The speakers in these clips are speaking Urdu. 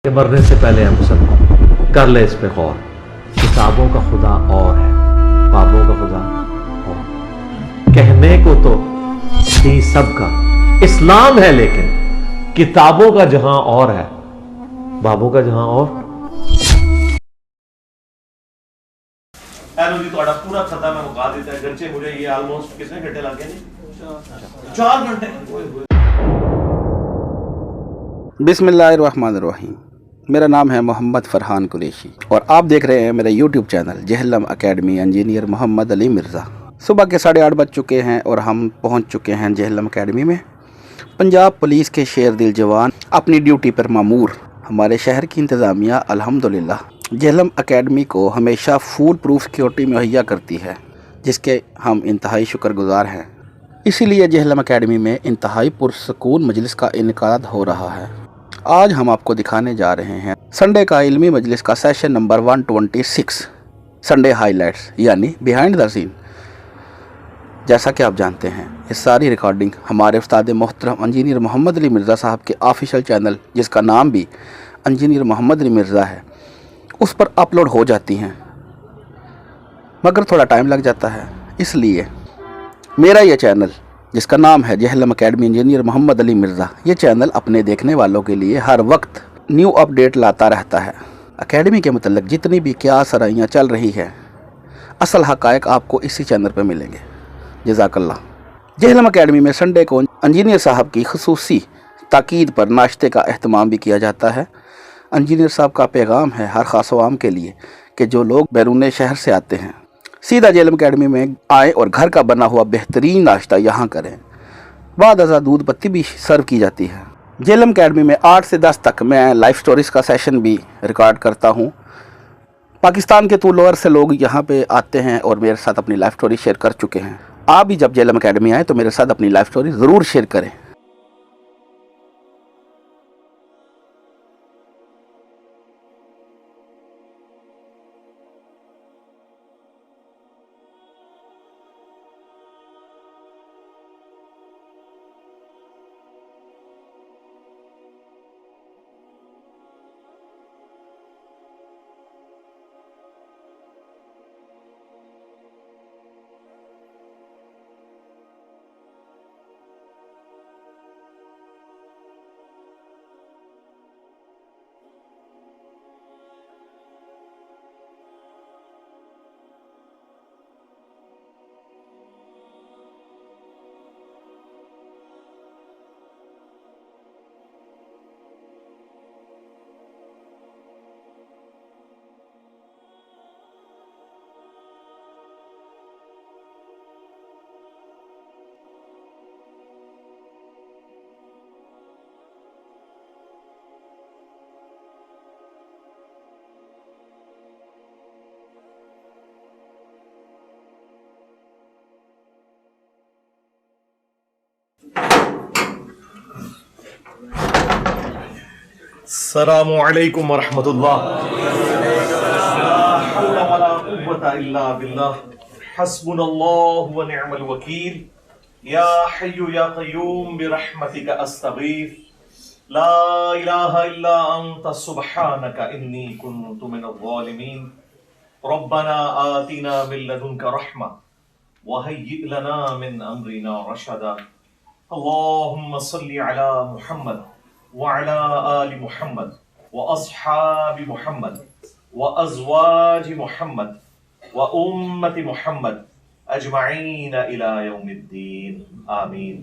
کہ مرنے سے پہلے ہم سب کر لے اس پہ غور. کتابوں کا خدا اور ہے، بابوں کا خدا اور. کہنے کو تو ہی سب کا اسلام ہے، لیکن کتابوں کا جہاں اور ہے، بابوں کا جہاں اور. جی تو پورا خطہ میں مکا دیتا ہے، گرچہ مجھے یہ آلموسٹ کتنے گھنٹے لگ گئے؟ 4 گھنٹے. بسم اللہ الرحمن الرحیم. میرا نام ہے محمد فرحان قریشی اور آپ دیکھ رہے ہیں میرا YouTube channel Jhelum academy engineer Muhammad Ali Mirza. صبح کے 8:30 بج چکے ہیں اور ہم پہنچ چکے ہیں جہلم اکیڈمی میں. پنجاب پولیس کے شیر دل جوان اپنی ڈیوٹی پر مامور. ہمارے شہر کی انتظامیہ الحمدللہ جہلم اکیڈمی کو ہمیشہ فول پروف سیکیورٹی مہیا کرتی ہے، جس کے ہم انتہائی شکر گزار ہیں. اسی لیے جہلم اکیڈمی میں انتہائی پرسکون مجلس کا انعقاد ہو رہا ہے. آج ہم آپ کو دکھانے جا رہے ہیں سنڈے کا علمی مجلس کا session number 126، Sunday high lights یعنی بیہائنڈ دا سین. جیسا کہ آپ جانتے ہیں یہ ساری ریکارڈنگ ہمارے استاد محترم انجینئر محمد علی مرزا صاحب کے آفیشیل چینل، جس کا نام بھی انجینئر محمد علی مرزا ہے، اس پر اپلوڈ ہو جاتی ہیں، مگر تھوڑا ٹائم لگ جاتا ہے. اس لیے میرا یہ چینل جس کا نام ہے جہلم اکیڈمی انجینئر محمد علی مرزا، یہ چینل اپنے دیکھنے والوں کے لیے ہر وقت نیو اپڈیٹ لاتا رہتا ہے. اکیڈمی کے متعلق جتنی بھی کیا سرائیاں چل رہی ہے، اصل حقائق آپ کو اسی چینل پہ ملیں گے. جزاک اللہ. جہلم اکیڈمی میں سنڈے کو انجینئر صاحب کی خصوصی تاکید پر ناشتے کا اہتمام بھی کیا جاتا ہے. انجینئر صاحب کا پیغام ہے ہر خاص و عام کے لیے کہ جو لوگ بیرون شہر سے آتے ہیں سیدھا جہلم اکیڈمی میں آئیں اور گھر کا بنا ہوا بہترین ناشتہ یہاں کریں. بعد ازاں دودھ پتی بھی سرو کی جاتی ہے. جہلم اکیڈمی میں 8 سے 10 تک میں لائف سٹوریز کا سیشن بھی ریکارڈ کرتا ہوں. پاکستان کے طول و عرض سے لوگ یہاں پہ آتے ہیں اور میرے ساتھ اپنی لائف سٹوری شیئر کر چکے ہیں. آپ بھی جب جہلم اکیڈمی آئیں تو میرے ساتھ اپنی لائف سٹوری ضرور شیئر کریں. السلام علیکم ورحمۃ اللہ. لا حول ولا قوة الا باللہ. حسبنا اللہ ونعم الوکیل. یا حی یا قیوم برحمتک استغیث. لا الہ الا انت سبحانک انی کنت من الظالمین. ربنا آتنا من لدنک رحمہ وہیئ لنا من امرنا رشدا. اللہم صل علی محمد وعلى آل محمد وأصحاب محمد وأزواج محمد وأمة محمد أجمعين إلى يوم الدين آمين.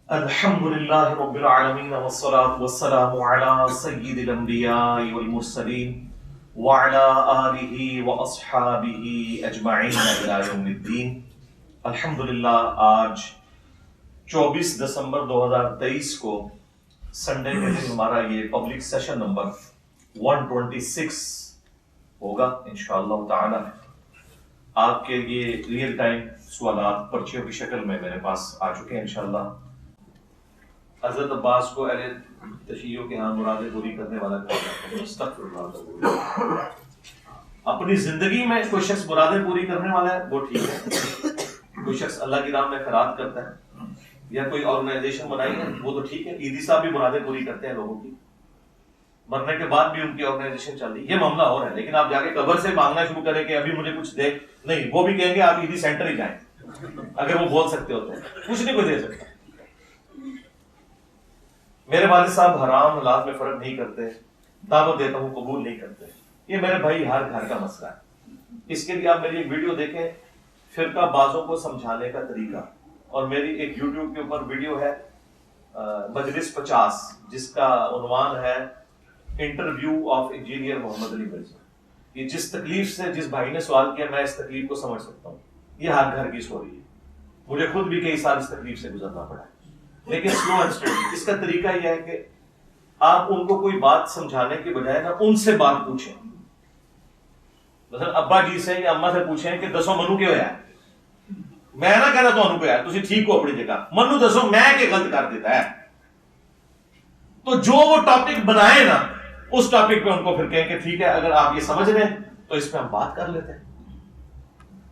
الحمد لله رب العالمين والصلاة والسلام على سيد الأنبياء والمرسلين وعلى آله وأصحابه أجمعين إلى يوم الدين. الحمد للہ آج 24 دسمبر 2023 کو سنڈے کے دن ہمارا یہ پبلک سیشن نمبر 126 ہوگا انشاءاللہ تعالی. آپ کے یہ ریئل ٹائم سوالات پرچیوں کی شکل میں میرے پاس آ چکے ہیں انشاءاللہ. حضرت عباس کو اہل تشیعوں کے ہاں مرادیں پوری کرنے والا کہا جاتا ہے. اپنی زندگی میں کوئی شخص مرادیں پوری کرنے والا ہے وہ ٹھیک ہے. کوئی شخص اللہ کی راہ میں خیرات کرتا ہے یا کوئی آرگنائزیشن بنائی ہے وہ تو ٹھیک ہے. عیدی صاحب بھی مرادیں پوری کرتے ہیں لوگوں کی. مرنے کے بعد بھی ان کی آرگنائزیشن چل رہی ہے، یہ معاملہ اور ہے. لیکن آپ جا کے قبر سے مانگنا شروع کریں کہ ابھی مجھے کچھ دے، نہیں، وہ بھی کہیں گے آپ عیدی سینٹر ہی جائیں اگر وہ بول سکتے ہوتے ہیں. کچھ نہیں کوئی دے سکتا. میرے والد صاحب حرام حلال میں فرق نہیں کرتے، دعوت دیتا ہوں قبول نہیں کرتے. یہ میرے بھائی ہر گھر کا مسئلہ ہے. اس کے لیے آپ میری ایک ویڈیو دیکھیں، فرقہ بازوں کو سمجھانے کا طریقہ، اور میری ایک یوٹیوب کے اوپر ویڈیو ہے مجلس 50 جس کا عنوان ہے interview of engineer Muhammad Ali Mirza. یہ جس تکلیف سے جس بھائی نے سوال کیا، میں اس تکلیف کو سمجھ سکتا ہوں. یہ ہر گھر کی سٹوری ہے. مجھے خود بھی کئی سال اس تکلیف سے گزرنا پڑا ہے، لیکن سلو اینڈ اسٹڈی. اس کا طریقہ یہ ہے کہ آپ ان کو کوئی بات سمجھانے کے بجائے نا ان سے بات پوچھیں. مثلا ابا جی سے یا اما سے پوچھیں کہ دسو منو کیوں ہے، میں نہ کہنا تو کو ہے، تسی ٹھیک ہو اپنی جگہ، منو دسو میں کہ غلط کر دیتا ہے. تو جو وہ ٹاپک بنائے نا اس ٹاپک پہ ان کو پھر کہیں کہ ٹھیک ہے اگر آپ یہ سمجھ رہے ہیں تو اس پہ ہم بات کر لیتے ہیں.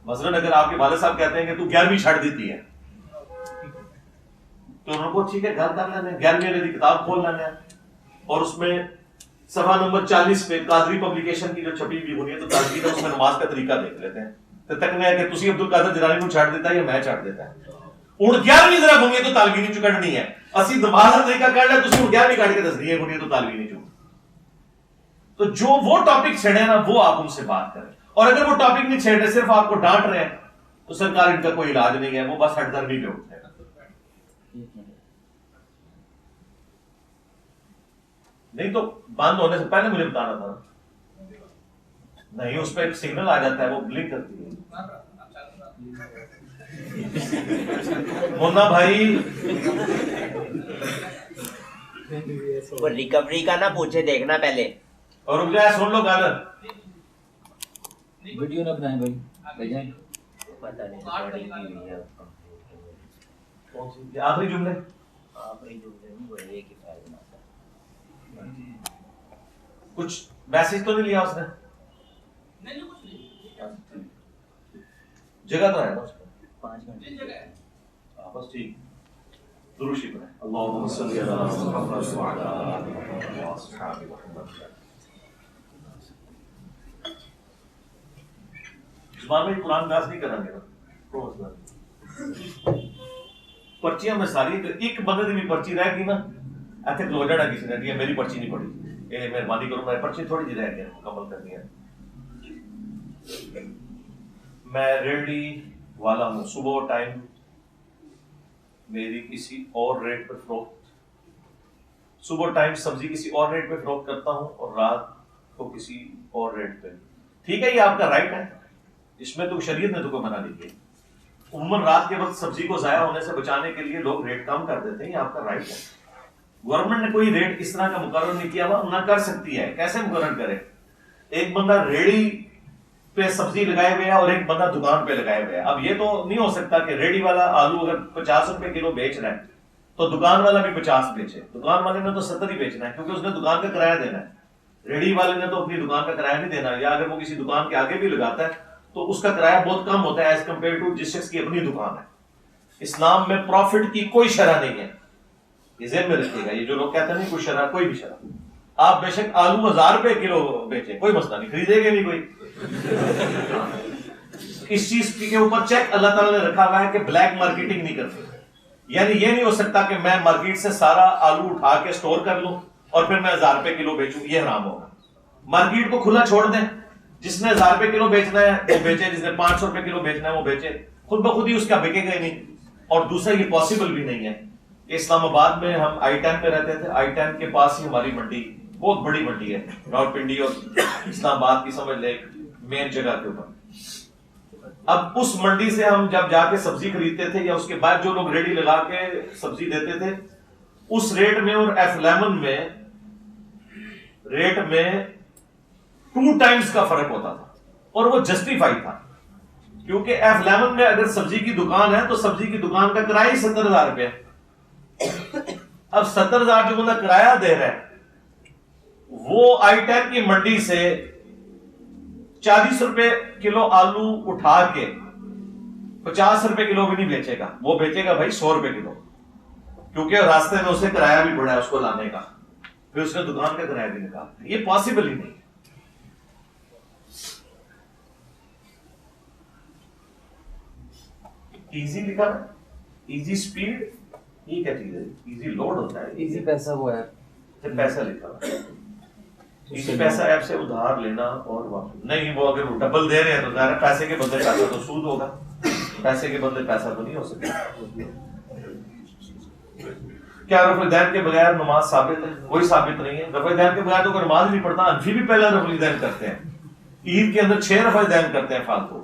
مثلا اگر آپ کے والد صاحب کہتے ہیں کہ تو 11ویں چھڑ دیتی ہے تو ان کو ٹھیک ہے گھر کر لینے، 11ویں والی کتاب کھول لینے اور اس میں صفحہ نمبر 40 پہ قادری پبلیکیشن کی جو چھپی ہوئی ہوئی ہے تو قادری کا اس میں نماز کا طریقہ دیکھ لیتے ہیں. تو تک میں کہ تسی عبد القادر جیلانی کو چھڑ دیتا ہے یا میں چھڑ دیتا ہے. ہن 11ویں ذرا گھومے تو طالبی نہیں چکڑنی ہے، اسی نماز کا طریقہ کر لے تسی 11ویں کاٹ کے دس دیے گھومے تو طالبی نہیں چکڑ. تو جو وہ ٹاپک چھڑے نا وہ آپ ان سے بات کریں. اور اگر وہ ٹاپک نہیں چھیڑ رہے، صرف آپ کو ڈانٹ رہے ہیں، تو سرکار ان کا کوئی علاج نہیں ہے، وہ بس ہٹ درمی پہ اٹھتے ہیں. نہیں تو بند ہونے سے پہلے مجھے بتانا تھا. نہیں، اس پہ ایک سگنل آ جاتا ہے، وہ بلنک کرتی ہے. منا بھائی وہ ریکوری کا نہ پوچھے، دیکھنا پہلے. اور رک جائے، سن لو گال. ویڈیو نہ بنائیں بھائی، پتہ نہیں ریکارڈنگ کی ہوئی ہے. آخری جملے آخری جملے میں وہ ایک ہی فائل بناتا ہے. کچھ میسج تو نہیں لیا اس نے؟ جگہ تو ہے نا اس پہ 5 گھنٹے. بس ٹھیک. درود شریف پڑھیں. اللہم صلی علی محمد وعلی آل محمد واصحاب محمد. زبان میں قرآن داس نہیں کریں گے نا، پرچیاں میں ساری ایک بندے کی بھی پرچی رہ گئی نا ایتھے کلو جانا کسی نے کہ میری پرچی نہیں پڑی، یہ مہربانی کرو میں پرچی تھوڑی جی رہ گئی مکمل کرنی ہے. میں ریڈی والا ہوں، صبح ٹائم میری کسی اور ریٹ پہ فروخت، صبح ٹائم سبزی کسی اور ریٹ پہ فروخت کرتا ہوں اور رات کو کسی اور ریٹ پہ. ٹھیک ہے، یہ آپ کا رائٹ ہے، اس میں تو شریعت نے تو کوئی منع نہیں کیا. عموماً رات کے وقت سبزی کو ضائع ہونے سے بچانے کے لیے لوگ ریٹ کم کر دیتے ہیں، یہ آپ کا رائٹ ہے. گورنمنٹ نے کوئی ریٹ اس طرح کا مقرر نہیں کیا ہوا، نہ کر سکتی ہے. کیسے مقرر کرے؟ ایک بندہ ریڑی پہ سبزی لگائے ہوئے ہے اور ایک بندہ دکان پہ لگائے ہوئے ہے. اب یہ تو نہیں ہو سکتا کہ ریڑی والا آلو اگر 50 روپے کلو بیچ رہا ہے تو دکان والا بھی 50 بیچے. دکان والے نے تو 70 ہی بیچنا ہے کیونکہ اس نے دکان کا کرایہ دینا ہے. ریڑی والے نے تو اپنی دکان کا کرایہ نہیں دینا، یا اگر وہ کسی دکان کے آگے بھی لگاتا ہے تو اس کا کرایہ بہت کم ہوتا ہے ایز کمپیئر ٹو جس شخص کی اپنی دکان ہے. اسلام میں پروفٹ کی کوئی شرح نہیں ہے، یہ ذہن میں رکھیے گا. یہ جو لوگ کہتے ہیں نہیں کوئی شرح، کوئی بھی شرح. آپ بے شک آلو 1000 روپے کلو بیچے، کوئی مسئلہ نہیں، خریدے گے نہیں کوئی. اس چیز کے اوپر چیک اللہ تعالیٰ نے رکھا ہوا ہے کہ بلیک مارکیٹنگ نہیں کرتے. یعنی یہ نہیں ہو سکتا کہ میں مارکیٹ سے سارا آلو اٹھا کے سٹور کر لوں اور پھر میں 1000 روپے کلو بیچوں، یہ حرام ہوگا. مارکیٹ کو کھلا چھوڑ دیں، جس نے 1000 روپے کلو بیچنا ہے وہ بیچے، جس نے 500 روپے کلو بیچنا ہے وہ بیچے. خود بخود ہی اس کا بکے گا ہی نہیں. اور دوسرا یہ پاسبل بھی نہیں ہے. اسلام آباد میں ہم I-10 پہ رہتے تھے، I-10 کے پاس ہی ہماری منڈی، بہت بڑی منڈی ہے، راول پنڈی اور اسلام آباد کی سمجھ لے مین جگہ کے اوپر. اب اس منڈی سے ہم جب جا کے سبزی خریدتے تھے یا اس کے بعد جو لوگ ریڈی لگا کے سبزی دیتے تھے، اس ریٹ میں اور F11 میں ریٹ میں 2 ٹائمز کا فرق ہوتا تھا اور وہ جسٹیفائی تھا کیونکہ F11 میں اگر سبزی کی دکان ہے تو سبزی کی دکان کا کرایہ 70,000 روپے. اب 70,000 جو بندہ کرایہ دے رہا ہے وہ I-10 کی منڈی سے 40 روپے کلو آلو اٹھا کے 50 روپے کلو بھی نہیں بیچے گا، وہ بیچے گا بھائی 100 روپے کلو، کیونکہ راستے میں اسے کرایہ بھی پڑا ہے اس کو لانے کا. پھر اس نے دکان کا کرایہ بھی نکالا. یہ پاسبل ہی نہیں. ایزی لکھا ہے, ایزی اسپیڈ, یہ کیا چیز ہے؟ ایزی لوڈ ہوتا ہے, ایزی پیسہ وہ ہے, پیسہ لکھا ہوا ہے. ایزی پیسہ ایپ سے ادھار لینا اور واپس نہیں. وہ اگر ڈبل دے رہے ہیں تو ظاہر ہے پیسے کے بدلے پیسہ تو سود ہوگا, پیسے کے بدلے پیسہ تو نہیں ہو سکتا. کیا رفع الدین کے بغیر نماز ثابت ہے؟ کوئی ثابت نہیں ہے. رفع الدین کے بغیر تو کوئی نماز نہیں پڑھتا. انفی بھی پہلا رفع الدین کرتے ہیں, عید کے اندر 6 رفع الدین کرتے ہیں فالتو,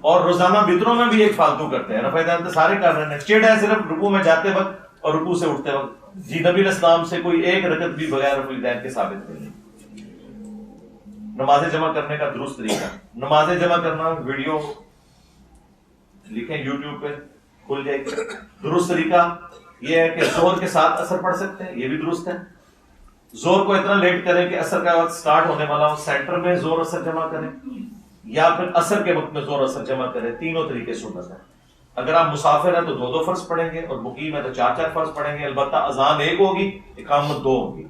اور روزانہ وطروں میں بھی ایک فالتو کرتے ہیں. رفع الدین تو سارے کر رہے ہیں. چڑ ہے صرف رکوع میں جاتے وقت اور رکوع سے اٹھتے وقت. جی نبی علیہ السلام سے کوئی ایک رکعت بھی بغیر رفع الدین کے ثابت نہیں ہے. نمازیں جمع کرنے کا درست طریقہ, نمازیں جمع کرنا ویڈیو لکھیں یوٹیوب پہ کھل جائے گی. درست طریقہ یہ ہے کہ ظہر کے ساتھ اثر پڑھ سکتے ہیں, یہ بھی درست ہے. ظہر کو اتنا لیٹ کریں کہ اثر کا وقت سٹارٹ ہونے والا ہو, سینٹر میں ظہر اثر جمع کریں, یا پھر اثر کے وقت میں ظہر اثر جمع کریں. تینوں طریقے سنت ہیں. اگر آپ مسافر ہیں تو 2 فرض پڑھیں گے, اور مقیم ہے تو 4 فرض پڑھیں گے. البتہ اذان 1 ہوگی, اقامت 2 ہوگی.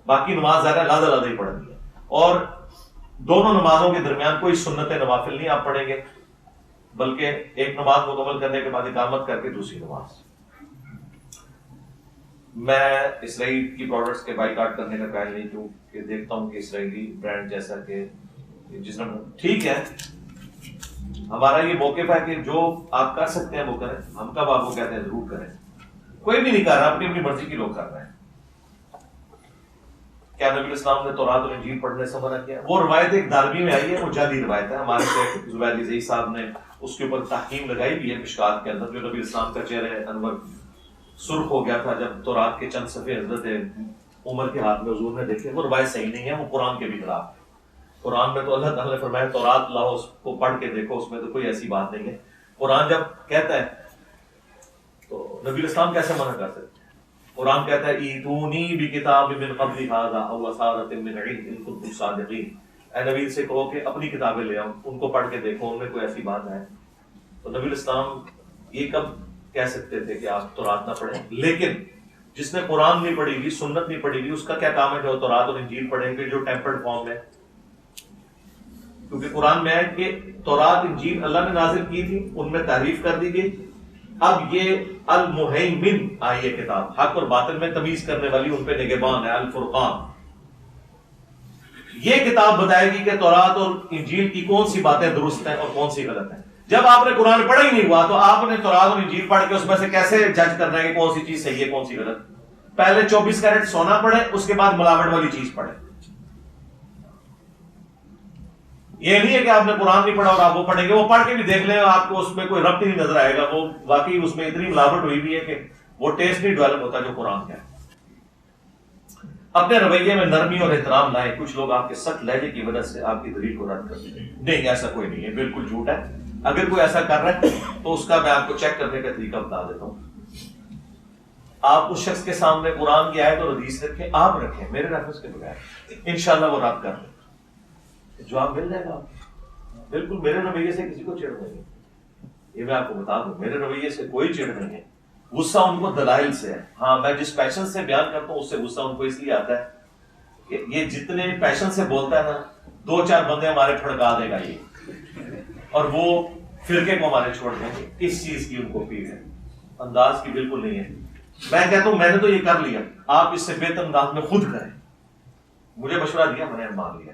باقی نماز ظاہر لادہ لادہ ہی پڑھنی ہے. اور دونوں نمازوں کے درمیان کوئی سنت نوافل نہیں آپ پڑھیں گے, بلکہ ایک نماز مکمل کرنے کے بعد اقامت کر کے دوسری نماز. میں اسرائیل کی پروڈکٹس کے بائیکاٹ کرنے کا قائل نہیں ہوں, کہ دیکھتا ہوں کہ اسرائیلی برانڈ جیسا کہ جس نے ٹھیک ہے, ہمارا یہ موقف ہے کہ جو آپ کر سکتے ہیں وہ کریں. ہم کب آپ کو کہتے ہیں ضرور کریں, کوئی بھی نہیں کر رہا, اپنی اپنی مرضی کی لوگ کر رہے ہیں. کیا نبی اسلام نے تورات اور انجیل پڑھنے سے منع کیا؟ وہ روایت ایک دارمی میں آئی ہے, وہ جعلی روایت ہے. ہمارے شیخ زبیر علی زئی صاحب نے اس کے اوپر تحکیم لگائی بھی ہے مشکات کے اندر, جو نبی اسلام کا چہرہ انور سرخ ہو گیا تھا جب تورات کے چند صفحے حضرت عمر کے ہاتھ میں حضور نے دیکھے. وہ روایت صحیح نہیں ہے, وہ قرآن کے بھی خلاف ہے. قرآن میں تو اللہ تعالیٰ نے فرمایا تورات لاؤ, اس کو پڑھ کے دیکھو, اس میں تو کوئی ایسی بات نہیں ہے. قرآن جب کہتا ہے تو نبی اسلام کیسے منع کر سکتے ہیں؟ قرآن کہتا ہے ایتونی بکتاب من قبل ھذا او اثارۃ من علم ان کنتم صادقین. اے نبی سے کہو کہ اپنی کتابیں لے آؤ, ان کو پڑھ کے دیکھو, ان میں کوئی ایسی بات ہے. تو نبی اسلام یہ کب کہہ سکتے تھے کہ آپ تورات نہ پڑھیں؟ لیکن جس نے قرآن نہیں پڑھی ہوئی, سنت نہیں پڑھی ہوئی, اس کا کیا کام ہے جو تورات اور انجیل پڑھیں گے جو ٹیمپرڈ فارم میں؟ کیونکہ قرآن میں ہے کہ تورات انجیل اللہ نے نازل کی تھی, ان میں تحریف کر دی گئی. اب یہ المہیمن آئی ہے کتاب, حق اور باطل میں تمیز کرنے والی, ان پہ نگہبان ہے, الفرقان. یہ کتاب بتائے گی کہ تورات اور انجیل کی کون سی باتیں درست ہیں اور کون سی غلط ہیں. جب آپ نے قرآن پڑھا ہی نہیں ہوا تو آپ نے تورات اور انجیل پڑھ کے اس میں سے کیسے جج کرنا ہے کہ کون سی چیز صحیح ہے کون سی غلط؟ پہلے 24 کیرٹ سونا پڑھے, اس کے بعد ملاوٹ والی چیز پڑھے. یہ نہیں ہے کہ آپ نے قرآن نہیں پڑھا اور آپ وہ پڑھیں گے. وہ پڑھ کے بھی دیکھ لیں, آپ کو اس میں کوئی ربط ہی نہیں نظر آئے گا. وہ واقعی اس میں اتنی ملاوٹ ہوئی بھی ہے کہ وہ ٹیسٹ نہیں ڈیولپ ہوتا جو قرآن کا ہے. اپنے رویے میں نرمی اور احترام لائیں. کچھ لوگ آپ کے سخت لہجے کی وجہ سے آپ کی دلیل کو رد کرتے ہیں. نہیں, ایسا کوئی نہیں ہے, بالکل جھوٹ ہے. اگر کوئی ایسا کر رہا ہے تو اس کا میں آپ کو چیک کرنے کا طریقہ بتا دیتا ہوں. آپ اس شخص کے سامنے قرآن کی آیت اور حدیث رکھیں, آپ رکھیں میرے ریفرنس کے بغیر, انشاءاللہ وہ رد کر دیں, جواب مل جائے گا. بالکل میرے رویے سے کسی کو چڑ نہیں ہے, یہ میں آپ کو بتا دوں. میرے رویے سے کوئی چڑ نہیں ہے. غصہ ان کو دلائل سے ہے. ہاں, میں جس پیشن سے بیان کرتا ہوں اس سے غصہ ان کو اس لیے آتا ہے کہ یہ جتنے پیشن سے بولتا ہے نا, 2-4 بندے ہمارے پھڑکا دے گا یہ, اور وہ فرقے کو ہمارے چھوڑ دیں گے. اس چیز کی ان کو پیر ہے. انداز کی بالکل نہیں ہے. میں کہتا ہوں میں نے تو یہ کر لیا, آپ اس سے بہتر انداز میں خود کریں. مجھے مشورہ دیا, میں نے مان لیا.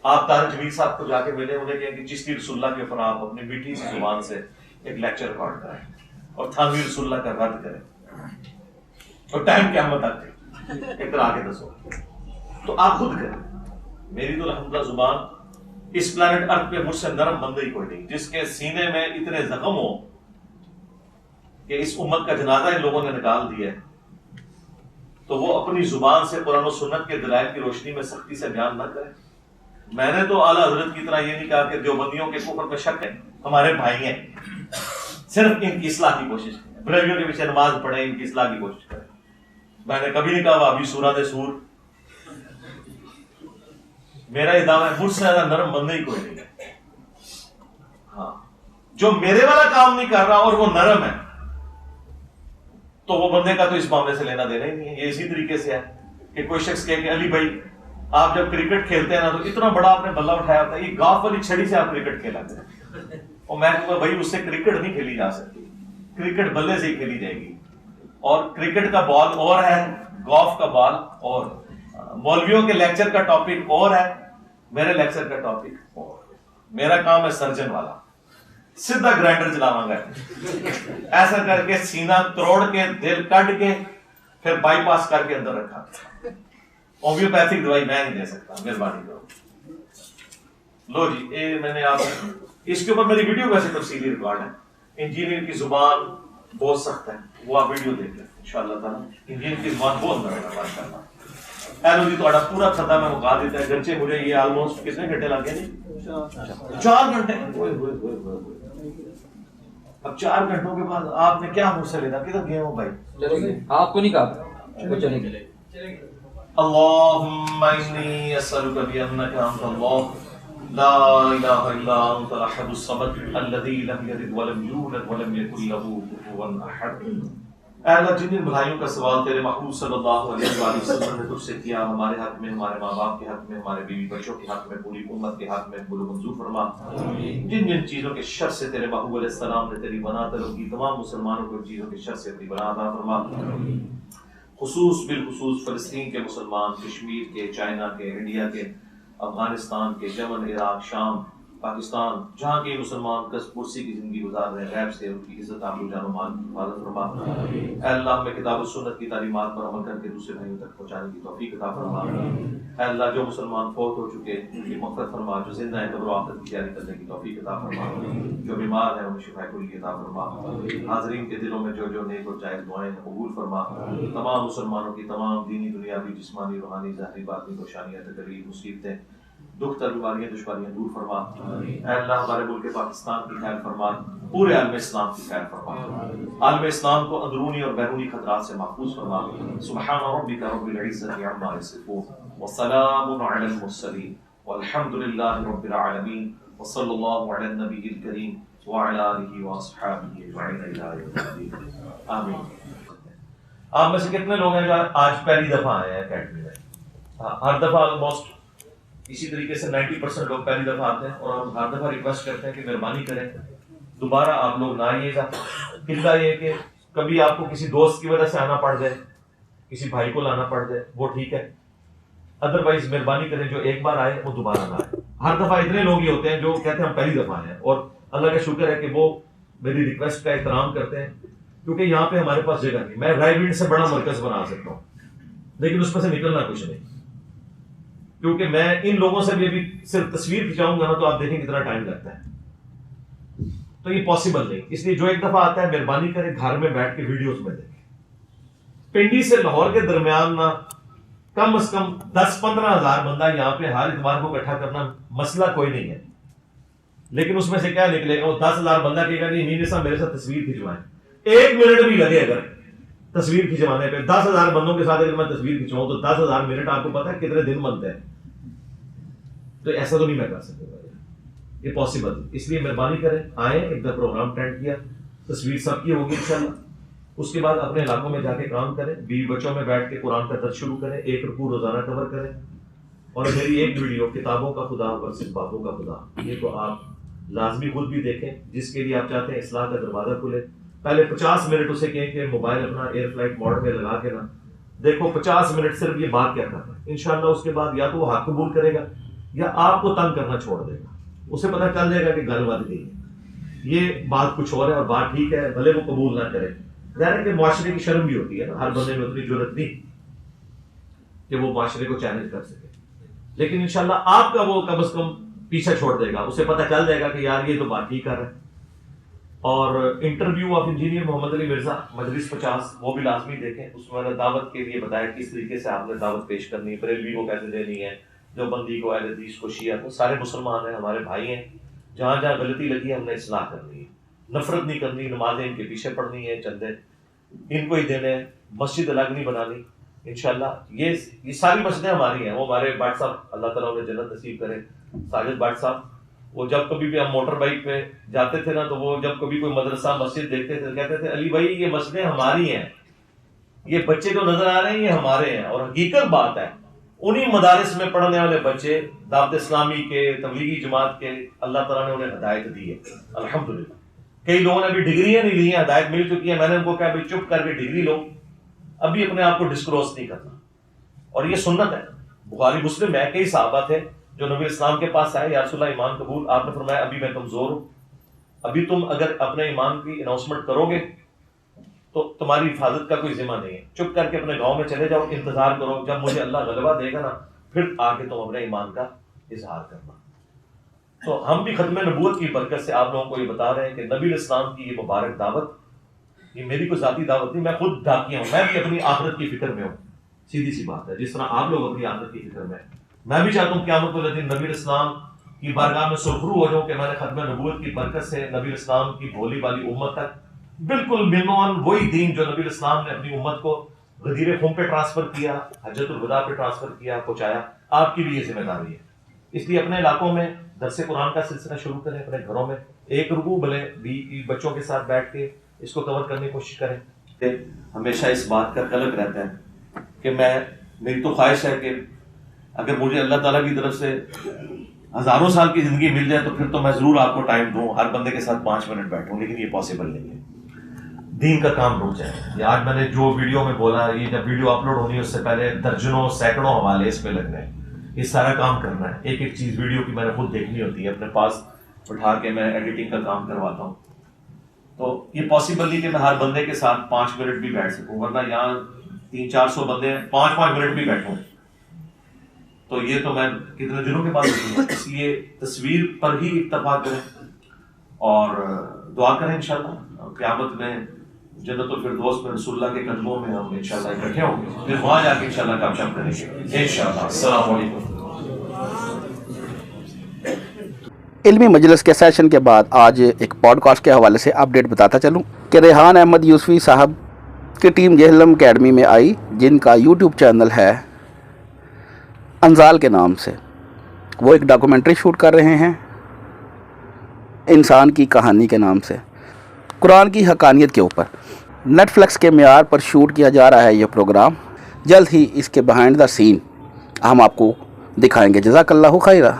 آپ طارق جمیل صاحب کو جا کے ملے, انہیں کہیں کہ چشتی رسول اللہ کے اوپر آپ اپنی میٹھی سی زبان سے ایک لیکچر ریکارڈ کریں اور تھانوی رسول اللہ کا رد کریں, اور ٹائم قیامت آتے ایک طرح آگے دسو. تو آپ خود کریں. میری تو الحمدللہ زبان اس پلانٹ ارتھ پہ مجھ سے نرم بندہ ہی کوئی نہیں. جس کے سینے میں اتنے زخم ہو کہ اس امت کا جنازہ ان لوگوں نے نکال دیا ہے, تو وہ اپنی زبان سے قرآن و سنت کے دلائل کی روشنی میں سختی سے بیان نہ کرے. میں نے تو اعلیٰ حضرت کی طرح یہ نہیں کہا کہ دیوبندیوں کے کفر میں شک ہے, ہمارے بھائی ہیں, صرف ان کی اصلاح کی کوشش کریں. بریلویوں کے پیچھے نماز پڑھیں, ان کی اصلاح کی کوشش کریں. میں نے کبھی نہیں کہا وہ ابھی سورہ دے سور. میرا یہ دعویٰ ہے مجھ سے زیادہ نرم بندہ ہی کوئی نہیں ہے. ہاں, جو میرے والا کام نہیں کر رہا اور وہ نرم ہے تو وہ بندے کا تو اس معاملے سے لینا دینا ہی نہیں ہے. یہ اسی طریقے سے ہے. کہ کوئی شخص کہے کہ علی بھائی آپ جب کرکٹ کھیلتے ہیں نا تو اتنا بڑا آپ نے بلہ اٹھایا ہوتا ہے، یہ گاف والی چھڑی سے آپ کرکٹ کھیلا کریں، اور میں کہوں گا بھائی اس سے کرکٹ نہیں کھیلی جا سکتی، کرکٹ بلے سے ہی کھیلی جائے گی، اور کرکٹ کا بال اور ہے، گولف کا بال اور، مولویوں کے لیکچر کا ٹاپک اور ہے، میرے لیکچر کا ٹاپک اور، میرا کام ہے سرجن والا، سیدھا گرائنڈر چلاواں گا ایسا کر کے سینہ توڑ کے دل کٹ کے پھر بائی پاس کر کے اندر رکھا، ہومیوپیتھک دوائی میں نہیں دے سکتا، مہربانی کرو۔ لو جی یہ میں نے آپ اس کے اوپر میری ویڈیو ویسے تفصیلی ریکارڈ ہے، انجینئر کی زبان بہت سخت ہے، وہ آپ ویڈیو دیکھ لیں انشاءاللہ تعالیٰ، انجینئر کی زبان بہت نرم ہے ماشاءاللہ۔ ایلو جی تھوڑا پورا کھتا میں مکا دیتا ہے، گرچہ مجھے یہ آلموسٹ کتنے گھنٹے لگ گئے جی؟ 4 گھنٹے۔ اب 4 گھنٹوں کے بعد آپ نے کیا منہ سے لینا، کدھر گئے ہو بھائی؟ آپ کو نہیں کہا وہ چلیں گے۔ اللهم إني أسألك بأنك أنت الله لا إله إلا أنت الأحد الصمد الذي لم يلد ولم يولد ولم يكن له كفوا أحد۔ اے اللہ جن ان بھائیوں کا سوال تیرے محبوب صلی اللہ علیہ وآلہ وسلم نے تجھ سے کیا، ہمارے حق میں، ہمارے ماں باپ کے حق میں، ہمارے بیوی بچوں کے حق میں، پوری امت کے حق میں قبول و منظور فرما۔ جن جن چیزوں کے شر سے تیرے محبوب علیہ السلام نے تیری بنا طلب کی، تمام مسلمانوں کو ان چیزوں کے شر سے اپنی بنا عطا فرما، خصوص بالخصوص فلسطین کے مسلمان، کشمیر کے، چائنا کے، انڈیا کے، افغانستان کے، یمن، عراق، شام، پاکستان، جہاں کے مسلمان کس پرسی کی زندگی گزار رہے ہیں، غیب سے ان کی عزت آبرو جان و مال کی حفاظت فرما۔ اے اللہ ہمیں کتاب و سنت کی تعلیمات پر عمل کر کے دوسرے بھائیوں تک پہنچانے کی توفیق عطا فرما۔ اے اللہ جو مسلمان فوت ہو چکے ان کی مغفرت فرما، جو زندہ ہیں قبر و آخرت کی تیاری کرنے کی توفیق عطا فرما، جو بیمار ہیں انہیں شفا کلی عطا فرما۔ حاضرین کے دلوں میں جو جو نیک اور جائز دعائیں ہیں قبول فرما۔ تمام مسلمانوں کی تمام دینی، دنیاوی، جسمانی، روحانی، ظاہری، باطنی پریشانیاں، تکلیف، مصیبتیں، دکھ در بیماریاں، دشواریاں دور فرما۔ اے اللہ ہمارے ملک پاکستان کی خیر فرما، پورے عالم اسلام کی خیر فرما، عالم اسلام کو اندرونی اور بیرونی خطرات سے محفوظ فرما۔ سبحان ربک رب العزت عما یصفون وسلام علی المرسلین والحمد للہ رب العالمین، وصلی اللہ علی النبی الکریم وعلی آلہ واصحابہ اجمعین الی یوم الدین، آمین۔ آپ میں سے کتنے لوگ ہیں جو آج پہلی دفعہ آئے ہیں اکیڈمی میں؟ ہر دفعہ آلموسٹ اسی طریقے سے 90% لوگ پہلی دفعہ آتے ہیں، اور ہم ہر دفعہ ریکویسٹ کرتے ہیں کہ مہربانی کریں دوبارہ آپ لوگ نہ آئیے گا۔ قلعہ یہ کہ کبھی آپ کو کسی دوست کی وجہ سے آنا پڑ جائے، کسی بھائی کو لانا پڑ جائے، وہ ٹھیک ہے، ادروائز مہربانی کریں جو ایک بار آئے وہ دوبارہ نہ آئے۔ ہر دفعہ اتنے لوگ ہی ہوتے ہیں جو کہتے ہیں ہم پہلی دفعہ آئے ہیں، اور اللہ کا شکر ہے کہ وہ میری ریکویسٹ کا احترام کرتے ہیں، کیونکہ یہاں پہ ہمارے پاس جگہ نہیں۔ میں رائے وینڈ سے بڑا مرکز بنا سکتا ہوں لیکن اس میں سے نکلنا کچھ نہیں، کیونکہ میں ان لوگوں سے بھی ابھی صرف تصویر کھنچاؤں گا نا تو آپ دیکھیں کتنا ٹائم لگتا ہے، تو یہ پاسبل نہیں۔ اس لیے جو ایک دفعہ آتا ہے مہربانی کرے گھر میں بیٹھ کے ویڈیوز میں دیکھیں۔ پنڈی سے لاہور کے درمیان نا کم از کم 10-15 ہزار بندہ یہاں پہ ہر اتوار کو اکٹھا کرنا مسئلہ کوئی نہیں ہے، لیکن اس میں سے کیا نکلے گا؟ وہ 10,000 بندہ کہے گا نہیں میر صاحب میرے ساتھ تصویر کھنچوائیں، 1 منٹ بھی لگے اگر تصویر کھنچوانے پہ 10,000 بندوں کے ساتھ اگر میں تصویر کھنچواؤں تو 10,000 منٹ آپ کو پتا ہے کتنے دن بنتے ہیں، تو ایسا تو نہیں میں کر سکتا، یہ پاسبل۔ اس لیے مہربانی کریں آئیں، ایک دفعہ پروگرام اٹینڈ کیا، تصویر سب کی ہوگی انشاءاللہ، اس کے بعد اپنے علاقوں میں جا کے کام کریں، بیوی بچوں میں بیٹھ کے قرآن کا درس شروع کریں، 1 رکوع روزانہ کور کریں، اور میری ایک ویڈیو کتابوں کا خدا ورسز بابوں کا خدا، یہ تو آپ لازمی خود بھی دیکھیں، جس کے لیے آپ چاہتے ہیں اصلاح کا دروازہ کھلے۔ پہلے 50 منٹ اسے کہیں کہ موبائل اپنا ایئر فلائٹ موڈ میں لگا کے نا دیکھو 50 منٹ صرف یہ بات کیا کرتا ہے، انشاءاللہ اس کے بعد یا تو وہ حق قبول کرے گا یا آپ کو تنگ کرنا چھوڑ دے گا، اسے پتہ چل جائے گا کہ گل بد گئی ہے، یہ بات کچھ اور ہے اور بات ٹھیک ہے، بھلے وہ قبول نہ کرے۔ ظاہر ہے کہ معاشرے کی شرم بھی ہوتی ہے نا، ہر بندے میں اتنی جرأت نہیں کہ وہ معاشرے کو چیلنج کر سکے، لیکن انشاءاللہ آپ کا وہ کم از کم پیچھا چھوڑ دے گا، اسے پتہ چل جائے گا کہ یار یہ تو بات ٹھیک کر رہا ہے۔ اور interview of engineer Muhammad Ali Mirza مجلس 50 وہ بھی لازمی دیکھیں، اس میں نے دعوت کے لیے بتایا کس طریقے سے آپ نے دعوت پیش کرنی ہے، بریلوی کو کیسے دینی ہے، جو بندی کو، اہل حدیث کو، شیعہ کو، سارے مسلمان ہیں، ہمارے بھائی ہیں، جہاں جہاں غلطی لگی ہے ہم نے اصلاح کرنی ہے، نفرت نہیں کرنی، نمازیں ان کے پیچھے پڑھنی ہے، چندے ان کو ہی دینے ہیں، مسجد الگ نہیں بنانی انشاءاللہ۔ یہ ساری مسجدیں ہماری ہیں، وہ ہمارے بٹ صاحب اللہ تعالیٰ انہیں جنت نصیب کرے، ساجد بٹ صاحب، وہ جب کبھی بھی ہم موٹر بائک پہ جاتے تھے نا تو وہ جب کبھی کوئی مدرسہ مسجد دیکھتے تھے کہتے تھے علی بھائی یہ مسجدیں ہماری ہیں، یہ بچے جو نظر آ رہے ہیں یہ ہمارے ہیں، اور حقیقت بات ہے انہی مدارس میں پڑھنے والے بچے دعوت اسلامی کے، تبلیغی جماعت کے، اللہ تعالیٰ نے انہیں ہدایت دی ہے الحمدللہ۔ کئی لوگوں نے ابھی ڈگریاں نہیں لی ہیں، ہدایت مل چکی ہے، میں نے ان کو کہا بھائی چپ کر کے ڈگری لو، ابھی اپنے آپ کو ڈسکلوز نہیں کرنا، اور یہ سنت ہے۔ بخاری مسلم میں کئی صحابہ تھے جو نبی اسلام کے پاس آئے، یا رسول اللہ ایمان قبول، آپ نے فرمایا ابھی میں کمزور ہوں، ابھی تم اگر اپنے ایمان کی اناؤنسمنٹ کرو گے تو تمہاری حفاظت کا کوئی ذمہ نہیں ہے، چپ کر کے اپنے گاؤں میں چلے جاؤ، انتظار کرو، جب مجھے اللہ غلبہ دے گا نا پھر آ کے تم اپنے ایمان کا اظہار کرنا۔ تو ہم بھی ختم نبوت کی برکت سے آپ لوگوں کو یہ بتا رہے ہیں کہ نبی الاسلام کی یہ مبارک دعوت، یہ میری کوئی ذاتی دعوت نہیں، میں خود ڈاکیا ہوں، میں بھی اپنی آخرت کی فکر میں ہوں، سیدھی سی بات ہے، جس طرح آپ لوگ اپنی آخرت کی فکر میں ہیں۔ میں بھی چاہتا ہوں قیامت والے دن نبی الاسلام کی بارگاہ میں سرخرو ہو جاؤں کہ میں نے ختم نبوت کی برکت سے نبی الاسلام کی بھولی والی امت تک بالکل منوان وہی دین جو نبی الاسلام نے اپنی امت کو غدیر خم پہ ٹرانسفر کیا، حجۃ الوداع پہ ٹرانسفر کیا، پہنچایا۔ آپ کی بھی یہ ذمہ داری ہے، اس لیے اپنے علاقوں میں درس قرآن کا سلسلہ شروع کریں، اپنے گھروں میں ایک رکوع بھلے بھی بچوں کے ساتھ بیٹھ کے اس کو کور کرنے کی کوشش کریں۔ ہمیشہ اس بات کا قلق رہتا ہے کہ میری تو خواہش ہے کہ اگر مجھے اللہ تعالیٰ کی طرف سے ہزاروں سال کی زندگی مل جائے تو پھر تو میں ضرور آپ کو ٹائم دوں، ہر بندے کے ساتھ 5 منٹ بیٹھوں، لیکن یہ پاسبل نہیں ہے، دین کا کام رک جائے۔ یہ آج میں نے جو ویڈیو میں بولا، یہ جب ویڈیو اپلوڈ ہونی ہے اس سے پہلے درجنوں سینکڑوں حوالے اس پہ لگنے ہیں، یہ سارا کام کرنا ہے، ایک ایک چیز ویڈیو کی میں نے خود دیکھنی ہوتی ہے، اپنے پاس بٹھا کے میں ایڈیٹنگ کا کام کرواتا ہوں، تو یہ پاسبل نہیں کہ میں ہر بندے کے ساتھ 5 منٹ بھی بیٹھ سکوں، ورنہ یہاں 300-400 بندے ہیں، 5 منٹ بھی بیٹھوں تو یہ تو میں کتنے دنوں کے بعد ہوتی ہوں۔ اس لیے تصویر پر ہی اتفاق کریں اور دعا کریں، انشاءاللہ قیامت میں جنت الفردوس میں رسول اللہ کے قدموں میں ہم انشاءاللہ اکٹھے ہوں گے، پھر وہاں جا کے انشاءاللہ گپ شپ کریں گے انشاءاللہ۔ السلام علیکم۔ علمی مجلس کے سیشن کے بعد آج ایک پوڈ کاسٹ کے حوالے سے اپڈیٹ بتاتا چلوں کہ ریحان احمد یوسفی صاحب کی ٹیم جہلم اکیڈمی میں آئی، جن کا یوٹیوب چینل ہے انزال کے نام سے۔ وہ ایک ڈاکومنٹری شوٹ کر رہے ہیں انسان کی کہانی کے نام سے، قرآن کی حقانیت کے اوپر۔ نیٹ فلکس کے معیار پر شوٹ کیا جا رہا ہے یہ پروگرام، جلد ہی اس کے بیہائنڈ دا سین ہم آپ کو دکھائیں گے۔ جزاک اللہ خیرہ۔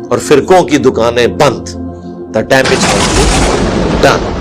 اور فرقوں کی دکانیں بند. The damage has been done.